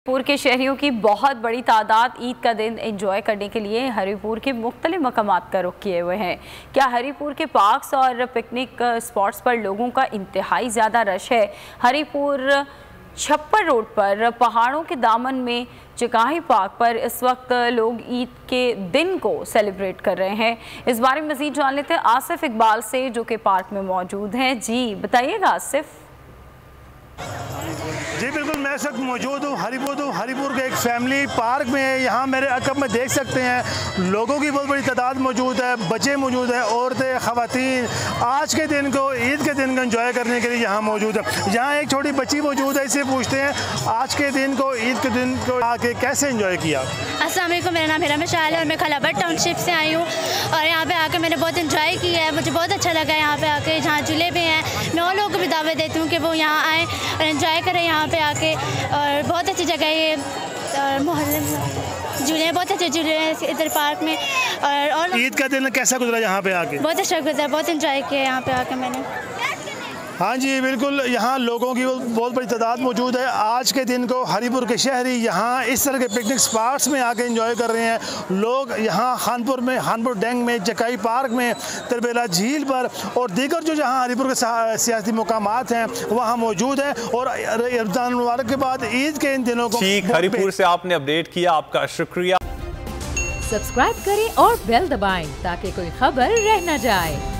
हरीपुर के शहरियों की बहुत बड़ी तादाद ईद का दिन एंजॉय करने के लिए हरीपुर के मुख्तलिफ मकामात का रुख किए हुए हैं। क्या हरीपुर के पार्क्स और पिकनिक स्पॉट्स पर लोगों का इंतहाई ज़्यादा रश है। हरीपुर छप्पर रोड पर पहाड़ों के दामन में जगाही पार्क पर इस वक्त लोग ईद के दिन को सेलिब्रेट कर रहे हैं। इस बारे में मज़ीद जान लेते हैं आसिफ इकबाल से, जो कि पार्क में मौजूद हैं। जी बताइएगा आसिफ। जी बिल्कुल, मैं इस वक्त मौजूद हूँ हरीपुर के एक फैमिली पार्क में। यहाँ मेरे अकब में देख सकते हैं लोगों की बहुत बड़ी तादाद मौजूद है, बच्चे मौजूद हैं, औरतें, ख़वातीन आज के दिन को, ईद के दिन को एंजॉय करने के लिए यहाँ मौजूद है। यहाँ एक छोटी बच्ची मौजूद है, इससे पूछते हैं आज के दिन को, ईद के दिन को आके कैसे एंजॉय किया। अस्सलाम वालेकुम, मेरा नाम हिरा मिशाल है और मैं खलाबट टाउनशिप से आई हूँ और यहाँ पे आके मैंने बहुत एंजॉय किया है। मुझे बहुत अच्छा लगा यहाँ पे आके। जहाँ झूले भी हैं, मैं और लोगों को भी दावत देती हूँ कि वो यहाँ आएँ और एंजॉय करें यहाँ पे आके। और बहुत अच्छी जगह है ये, और मोहल्ले में झूले बहुत अच्छे झूले हैं इधर पार्क में। और ईद का दिन कैसा गुजरा यहाँ पे आके? बहुत अच्छा गुजरा, बहुत एंजॉय किया यहाँ पे आके मैंने। हाँ जी बिल्कुल, यहाँ लोगों की बहुत बड़ी तादाद मौजूद है। आज के दिन को हरीपुर के शहरी यहाँ इस तरह के पिकनिक स्पॉट्स में आके एंजॉय कर रहे हैं। लोग यहाँ खानपुर डैंग में, जकाई पार्क में, तरबेला झील पर और दीगर जो जहाँ हरीपुर के सियासी मुकामात हैं वहाँ मौजूद हैं। और रमज़ान मुबारक के बाद ईद के इन दिनों को ठीक हरीपुर से आपने अपडेट किया, आपका शुक्रिया। सब्सक्राइब करें और बेल दबाएं ताकि कोई खबर रह न जाए।